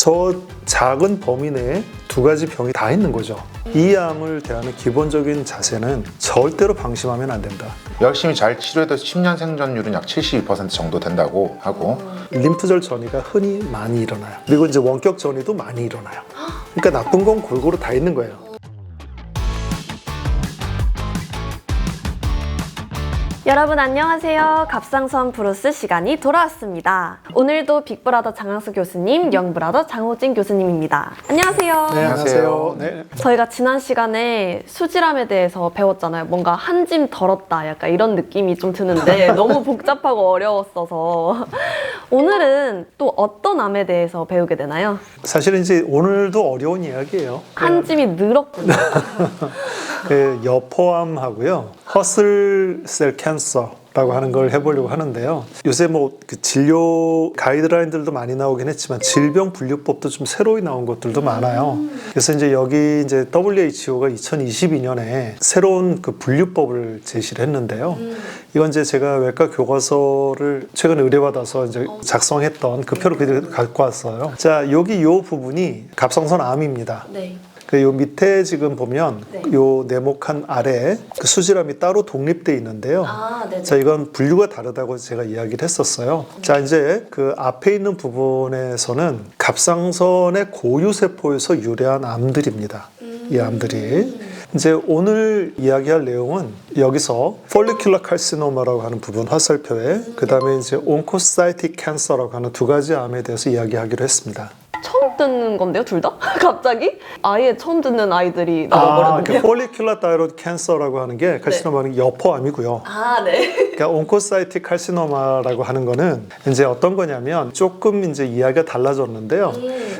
저 작은 범위 내에 두 가지 병이 다 있는 거죠. 이 암을 대하는 기본적인 자세는 절대로 방심하면 안 된다. 열심히 잘 치료해도 10년 생존율은 약 72% 정도 된다고 하고, 림프절 전이가 흔히 많이 일어나요. 그리고 이제 원격 전이도 많이 일어나요. 그러니까 나쁜 건 골고루 다 있는 거예요. 여러분 안녕하세요. 갑상선 브루스 시간이 돌아왔습니다. 오늘도 빅브라더 장항수 교수님, 영브라더 장호진 교수님입니다. 안녕하세요. 네, 안녕하세요. 네. 저희가 지난 시간에 수질암에 대해서 배웠잖아요. 뭔가 한 짐 덜었다 약간 이런 느낌이 좀 드는데 너무 복잡하고 어려웠어서 오늘은 또 어떤 암에 대해서 배우게 되나요? 사실은 이제 오늘도 어려운 이야기예요. 한 짐이 늘었군요. 그 여포암하고요, 허슬셀 캔서라고 하는 걸 해보려고 하는데요. 요새 뭐 그 진료 가이드라인들도 많이 나오긴 했지만 질병 분류법도 좀 새로이 나온 것들도 많아요. 그래서 이제 여기 이제 WHO가 2022년에 새로운 그 분류법을 제시를 했는데요. 이건 이제 제가 외과 교과서를 최근에 의뢰받아서 이제 작성했던 그 표를 그대로 갖고 왔어요. 자, 여기 요 부분이 갑상선 암입니다. 네. 요 밑에 지금 보면 네. 요 네모칸 아래에 그 수질암이 따로 독립되어 있는데요. 네네. 자, 이건 분류가 다르다고 제가 이야기를 했었어요. 자, 이제 그 앞에 있는 부분에서는 갑상선의 고유세포에서 유래한 암들입니다. 이 암들이. 이제 오늘 이야기할 내용은 여기서 follicular carcinoma라고 하는 부분 화살표에, 그 다음에 이제 oncocytic cancer라고 하는 두 가지 암에 대해서 이야기하기로 했습니다. 처음 듣는 건데요, 둘 다? 갑자기? 아예 처음 듣는 아이들이 그 나와버렸는데요. follicular thyroid cancer라고 하는 게 칼시노마는 여포암이고요. 네. 그러니까 oncocytic carcinoma라고 하는 거는 이제 어떤 거냐면 조금 이제 이야기가 달라졌는데요.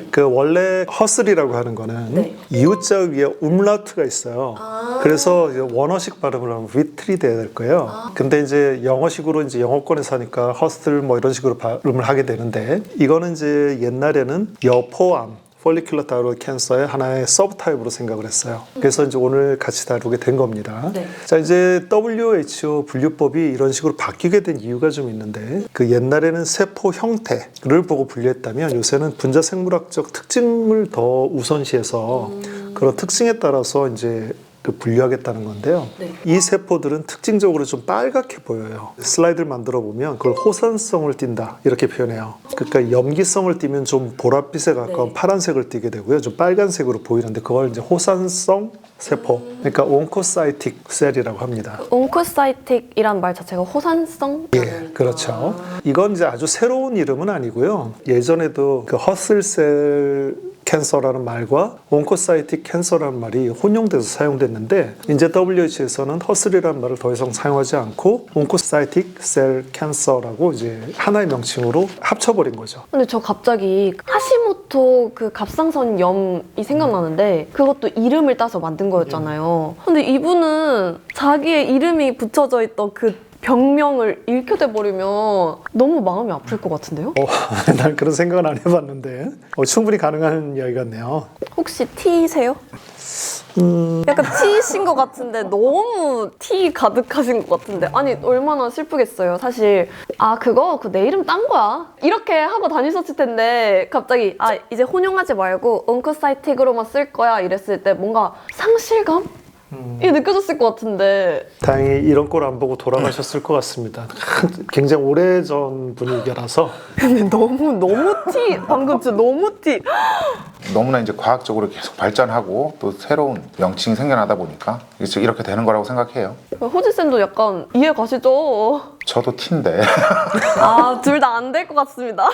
그 원래 허슬이라고 하는 거는 네. 이웃자 위에 umlaut가 있어요. 그래서 이제 원어식 발음을 하면 위틀이 돼야 될 거예요. 근데 이제 영어식으로 이제 영어권에서 하니까 허슬 뭐 이런 식으로 발음을 하게 되는데, 이거는 이제 옛날에는 여포암, follicular thyroid cancer의 하나의 서브타입으로 생각을 했어요. 그래서 이제 오늘 같이 다루게 된 겁니다. 네. 자, 이제 WHO 분류법이 이런 식으로 바뀌게 된 이유가 좀 있는데, 그 옛날에는 세포 형태를 보고 분류했다면 요새는 분자 생물학적 특징을 더 우선시해서 그런 특징에 따라서 이제 그 분류하겠다는 건데요. 네. 이 세포들은 특징적으로 좀 빨갛게 보여요. 슬라이드를 만들어 보면 그걸 호산성을 띈다 이렇게 표현해요. 그러니까 염기성을 띠면 좀 보랏빛에 가까운 네. 파란색을 띠게 되고요. 좀 빨간색으로 보이는데 그걸 이제 호산성 세포, 그러니까 oncocytic 셀이라고 합니다. 온코사이틱이란 말 자체가 호산성? 예, 그렇죠. 이건 이제 아주 새로운 이름은 아니고요. 예전에도 그 허슬셀 캔서라는 말과 oncocytic 캔서라는 말이 혼용돼서 사용됐는데, 이제 WHO에서는 허슬이라는 말을 더 이상 사용하지 않고 oncocytic cell cancer라고 이제 하나의 명칭으로 합쳐버린 거죠. 근데 저 갑자기 하시모토 그 갑상선염이 생각나는데 그것도 이름을 따서 만든 거였잖아요. 근데 이분은 자기의 이름이 붙여져 있던 그 병명을 잃게 버리면 너무 마음이 아플 것 같은데요? 난 그런 생각은 안 해봤는데 충분히 가능한 이야기 같네요. 혹시 T세요? 약간 T이신 것 같은데 너무 T 가득하신 것 같은데, 아니 얼마나 슬프겠어요 사실. 그거 내 이름 딴 거야 이렇게 하고 다니셨을 텐데 갑자기 이제 혼용하지 말고 온코사이틱으로만 쓸 거야 이랬을 때 뭔가 상실감? 이 느껴졌을 것 같은데. 다행히 이런 꼴 안 보고 돌아가셨을 것 같습니다. 굉장히 오래전 분위기라서. 근데 너무 T 방금 진짜 너무 T. 너무나 이제 과학적으로 계속 발전하고 또 새로운 명칭이 생겨나다 보니까 이렇게 되는 거라고 생각해요. 호지쌤도 약간 이해 가시죠? 저도 T인데. 둘 다 안 될 것 같습니다.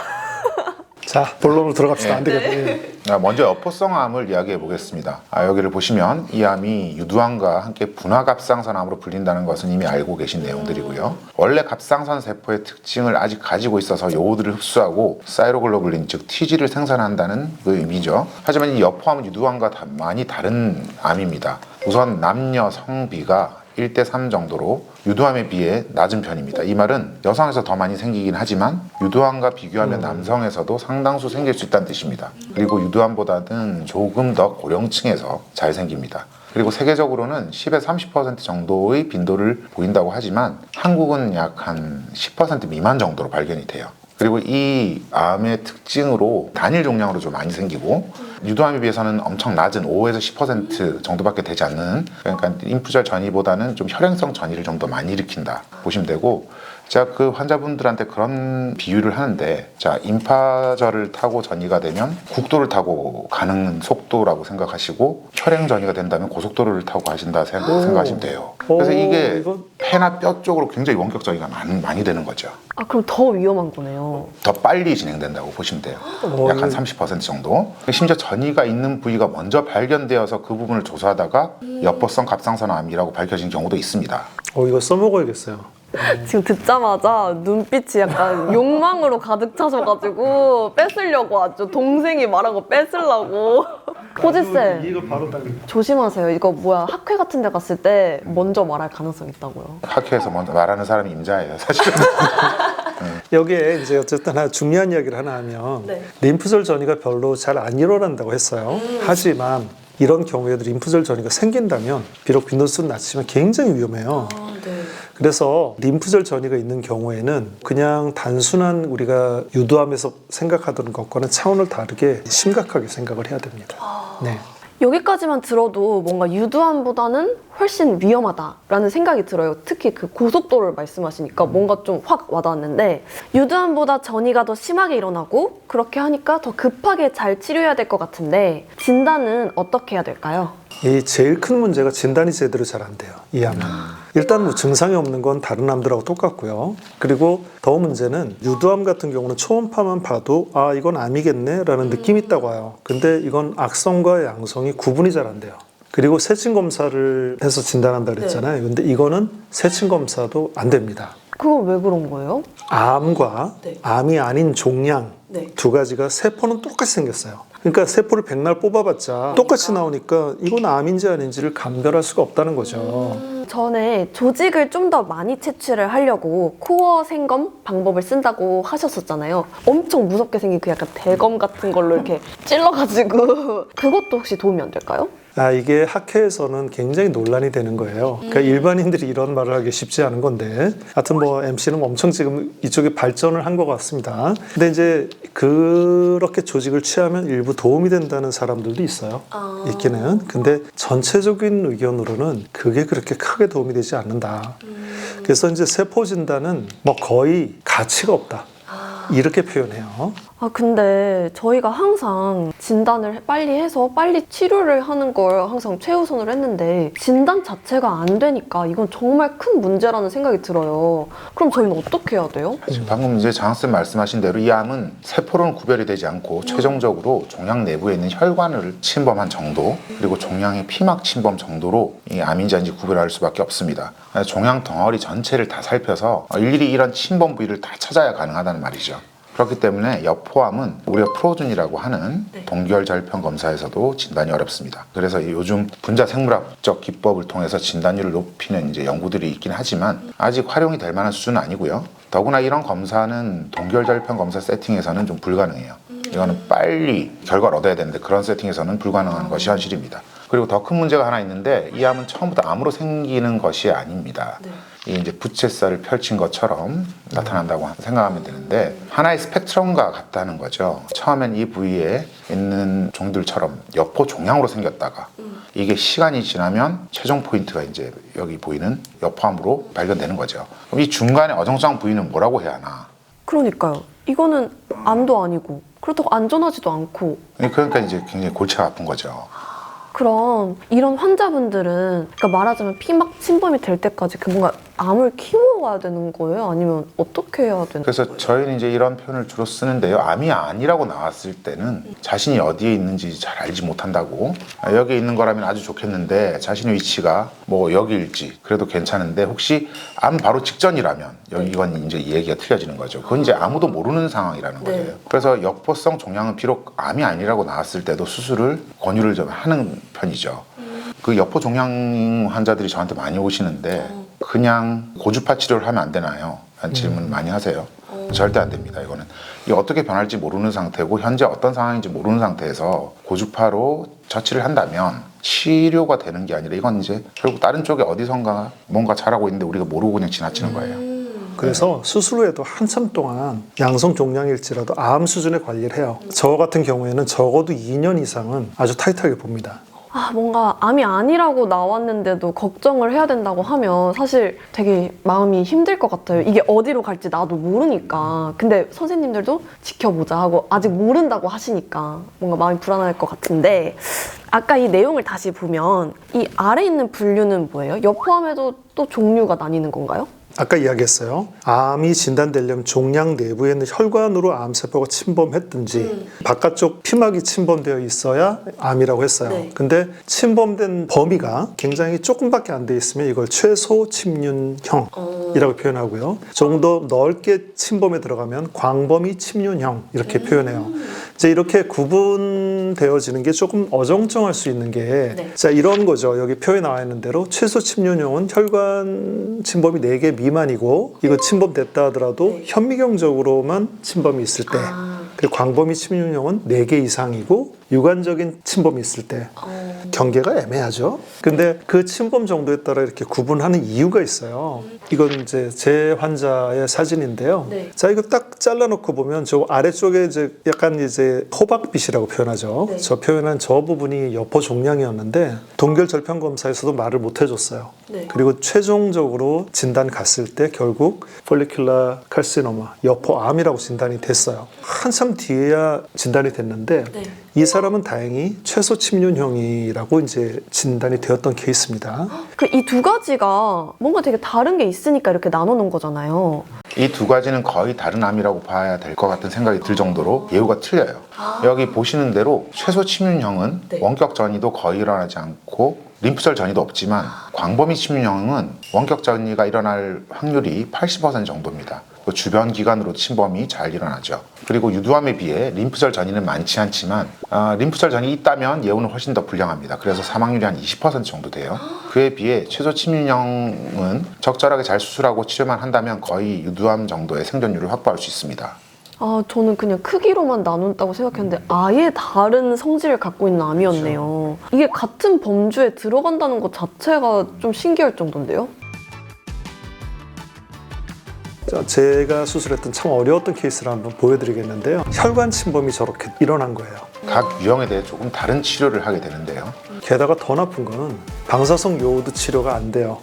자, 본론으로 들어갑시다. 안 되겠네. 먼저 여포성암을 이야기해 보겠습니다. 여기를 보시면 이 암이 유두암과 함께 분화갑상선암으로 불린다는 것은 이미 알고 계신 내용들이고요. 원래 갑상선 세포의 특징을 아직 가지고 있어서 요오드를 흡수하고 사이로글로불린 즉 TG를 생산한다는 그 의미죠. 하지만 이 여포암은 유두암과 많이 다른 암입니다. 우선 남녀 성비가 1대3 정도로 유두암에 비해 낮은 편입니다. 이 말은 여성에서 더 많이 생기긴 하지만 유두암과 비교하면 남성에서도 상당수 생길 수 있다는 뜻입니다. 그리고 유두암보다는 조금 더 고령층에서 잘 생깁니다. 그리고 세계적으로는 10에서 30% 정도의 빈도를 보인다고 하지만 한국은 약 한 10% 미만 정도로 발견이 돼요. 그리고 이 암의 특징으로 단일 종양으로 좀 많이 생기고 유두암에 비해서는 엄청 낮은 5에서 10% 정도밖에 되지 않는, 그러니까 인프절 전이보다는 좀 혈행성 전이를 좀 더 많이 일으킨다 보시면 되고, 제가 그 환자분들한테 그런 비유를 하는데, 자, 임파절을 타고 전이가 되면 국도를 타고 가는 속도라고 생각하시고, 혈행 전이가 된다면 고속도로를 타고 가신다 생각하시면 돼요. 그래서 이게 폐나 뼈 쪽으로 굉장히 원격 전이가 많이 되는 거죠. 아, 그럼 더 위험한 거네요. 더 빨리 진행된다고 보시면 돼요. 약 한 30% 정도. 심지어 전이가 있는 부위가 먼저 발견되어서 그 부분을 조사하다가 여포성 갑상선암이라고 밝혀진 경우도 있습니다. 이거 써먹어야겠어요. 지금 듣자마자 눈빛이 약간 욕망으로 가득 차셔가지고 뺏으려고 하죠. 동생이 말한 거 뺏으려고. 호지쌤, 이거 바로 딱 조심하세요. 이거 뭐야, 학회 같은 데 갔을 때 먼저 말할 가능성이 있다고요. 학회에서 먼저 말하는 사람이 임자예요, 사실은. 여기에 이제 어쨌든 하나 중요한 이야기를 하나 하면 네. 림프절 전이가 별로 잘 안 일어난다고 했어요. 하지만 이런 경우에도 림프절 전이가 생긴다면 비록 빈도수는 낮지만 굉장히 위험해요. 네. 그래서 림프절 전이가 있는 경우에는 그냥 단순한 우리가 유두암에서 생각하던 것과는 차원을 다르게 심각하게 생각을 해야 됩니다. 네. 여기까지만 들어도 뭔가 유두암보다는 훨씬 위험하다라는 생각이 들어요. 특히 그 고속도로를 말씀하시니까 뭔가 좀 확 와닿았는데, 유두암보다 전이가 더 심하게 일어나고 그렇게 하니까 더 급하게 잘 치료해야 될 것 같은데, 진단은 어떻게 해야 될까요? 이 제일 큰 문제가 진단이 제대로 잘 안 돼요. 이 암은. 일단 뭐 증상이 없는 건 다른 암들하고 똑같고요. 그리고 더 문제는 유두암 같은 경우는 초음파만 봐도 아, 이건 암이겠네 라는 느낌이 있다고 와요. 근데 이건 악성과 양성이 구분이 잘 안 돼요. 그리고 세친 검사를 해서 진단한다 그랬잖아요. 근데 이거는 세친 검사도 안 됩니다. 그건 왜 그런 거예요? 암과 네. 암이 아닌 종양 네. 두 가지가 세포는 똑같이 생겼어요. 그러니까 세포를 백날 뽑아봤자 똑같이 나오니까 이건 암인지 아닌지를 감별할 수가 없다는 거죠. 전에 조직을 좀 더 많이 채취를 하려고 코어 생검 방법을 쓴다고 하셨었잖아요. 엄청 무섭게 생긴 그 약간 대검 같은 걸로 이렇게 찔러가지고 그것도 혹시 도움이 안 될까요? 이게 학회에서는 굉장히 논란이 되는 거예요. 그러니까 일반인들이 이런 말을 하기 쉽지 않은 건데, 하여튼 뭐 MC는 엄청 지금 이쪽에 발전을 한 것 같습니다. 근데 이제 그렇게 조직을 취하면 일부 도움이 된다는 사람들도 있어요. 있기는. 근데 전체적인 의견으로는 그게 그렇게 크게 도움이 되지 않는다. 그래서 이제 세포 진단은 뭐 거의 가치가 없다. 이렇게 표현해요. 근데 저희가 항상 진단을 빨리 해서 빨리 치료를 하는 걸 항상 최우선으로 했는데, 진단 자체가 안 되니까 이건 정말 큰 문제라는 생각이 들어요. 그럼 저희는 어떻게 해야 돼요? 방금 이제 장학쌤 말씀하신 대로 이 암은 세포로는 구별이 되지 않고 최종적으로 종양 내부에 있는 혈관을 침범한 정도, 그리고 종양의 피막 침범 정도로 이 암인지 아닌지 구별할 수밖에 없습니다. 종양 덩어리 전체를 다 살펴서 일일이 이런 침범 부위를 다 찾아야 가능하다는 말이죠. 그렇기 때문에 여포암은 우리가 프로준이라고 하는 동결 절편 검사에서도 진단이 어렵습니다. 그래서 요즘 분자 생물학적 기법을 통해서 진단율을 높이는 이제 연구들이 있긴 하지만 아직 활용이 될 만한 수준은 아니고요. 더구나 이런 검사는 동결 절편 검사 세팅에서는 좀 불가능해요. 이거는 빨리 결과를 얻어야 되는데 그런 세팅에서는 불가능한 것이 현실입니다. 그리고 더 큰 문제가 하나 있는데, 이 암은 처음부터 암으로 생기는 것이 아닙니다. 이게 이제 부채살을 펼친 것처럼 나타난다고 생각하면 되는데, 하나의 스펙트럼과 같다는 거죠. 처음엔 이 부위에 있는 종들처럼 여포 종양으로 생겼다가 이게 시간이 지나면 최종 포인트가 이제 여기 보이는 여포암으로 발견되는 거죠. 그럼 이 중간에 어정쩡한 부위는 뭐라고 해야 하나? 그러니까요. 이거는 암도 아니고 그렇다고 안전하지도 않고. 그러니까 이제 굉장히 골치가 아픈 거죠. 그럼 이런 환자분들은, 그러니까 말하자면 피막 침범이 될 때까지 그 뭔가 암을 키워가야 되는 거예요? 아니면 어떻게 해야 되는 그래서 거예요? 저희는 이제 이런 표현을 주로 쓰는데요. 암이 아니라고 나왔을 때는 자신이 어디에 있는지 잘 알지 못한다고, 여기 있는 거라면 아주 좋겠는데 자신의 위치가 뭐 여기일지 그래도 괜찮은데 혹시 암 바로 직전이라면 이건 이제 이 얘기가 틀려지는 거죠. 그건 이제 아무도 모르는 상황이라는 거예요. 그래서 여포성 종양은 비록 암이 아니라고 나왔을 때도 수술을 권유를 좀 하는 편이죠. 그 여포 종양 환자들이 저한테 많이 오시는데 그냥 고주파 치료를 하면 안 되나요? 라는 질문 많이 하세요. 절대 안 됩니다. 이거는 이게 어떻게 변할지 모르는 상태고 현재 어떤 상황인지 모르는 상태에서 고주파로 처치를 한다면 치료가 되는 게 아니라 이건 이제 결국 다른 쪽에 어디선가 뭔가 잘하고 있는데 우리가 모르고 그냥 지나치는 거예요. 그래서 수술 후에도 한참 동안 양성 종양일지라도 암 수준의 관리를 해요. 저 같은 경우에는 적어도 2년 이상은 아주 타이트하게 봅니다. 뭔가 암이 아니라고 나왔는데도 걱정을 해야 된다고 하면 사실 되게 마음이 힘들 것 같아요. 이게 어디로 갈지 나도 모르니까. 근데 선생님들도 지켜보자 하고 아직 모른다고 하시니까 뭔가 마음이 불안할 것 같은데, 아까 이 내용을 다시 보면 이 아래 있는 분류는 뭐예요? 여포암에도 또 종류가 나뉘는 건가요? 아까 이야기했어요. 암이 진단되려면 종양 내부에 있는 혈관으로 암세포가 침범했든지 바깥쪽 피막이 침범되어 있어야 암이라고 했어요. 네. 근데 침범된 범위가 굉장히 조금밖에 안 돼 있으면 이걸 최소 침륜형이라고 표현하고요. 조금 더 넓게 침범에 들어가면 광범위 침륜형 이렇게 표현해요. 이제 이렇게 구분되어지는 게 조금 어정쩡할 수 있는 게, 네. 자, 이런 거죠. 여기 표에 나와 있는 대로 최소 침륜형은 혈관 침범이 4개 미만이고, 이거 침범됐다 하더라도 현미경적으로만 침범이 있을 때, 그리고 광범위 침륜형은 4개 이상이고 유관적인 침범이 있을 때, 경계가 애매하죠. 근데 그 침범 정도에 따라 이렇게 구분하는 이유가 있어요. 이건 이제 제 환자의 사진인데요. 네. 자, 이거 딱 잘라놓고 보면 저 아래쪽에 이제 약간 이제 호박빛이라고 표현하죠. 네. 저 표현한 저 부분이 여포 종양이었는데 동결 절편 검사에서도 말을 못 해줬어요. 네. 그리고 최종적으로 진단 갔을 때 결국 폴리큘라 칼시노마, 여포암이라고 진단이 됐어요. 한참 뒤에야 진단이 됐는데 네. 이 사람은 다행히 최소 침륜형이라고 이제 진단이 되었던 케이스입니다. 이 두 가지가 뭔가 되게 다른 게 있으니까 이렇게 나눠놓은 거잖아요. 이 두 가지는 거의 다른 암이라고 봐야 될 것 같은 생각이 들 정도로 예후가 틀려요. 여기 보시는 대로 최소 침륜형은 네. 원격 전이도 거의 일어나지 않고 림프절 전이도 없지만, 광범위 침륜형은 원격 전이가 일어날 확률이 80% 정도입니다. 그 주변 기관으로 침범이 잘 일어나죠. 그리고 유두암에 비해 림프절 전이는 많지 않지만 림프절 전이 있다면 예후는 훨씬 더 불량합니다. 그래서 사망률이 한 20% 정도 돼요. 그에 비해 최소 침륜형은 적절하게 잘 수술하고 치료만 한다면 거의 유두암 정도의 생존율을 확보할 수 있습니다. 저는 그냥 크기로만 나눈다고 생각했는데 아예 다른 성질을 갖고 있는 암이었네요. 이게 같은 범주에 들어간다는 것 자체가 좀 신기할 정도인데요? 자, 제가 수술했던 참 어려웠던 케이스를 한번 보여드리겠는데요. 혈관 침범이 저렇게 일어난 거예요. 각 유형에 대해 조금 다른 치료를 하게 되는데요. 게다가 더 나쁜 거는 방사성 요오드 치료가 안 돼요.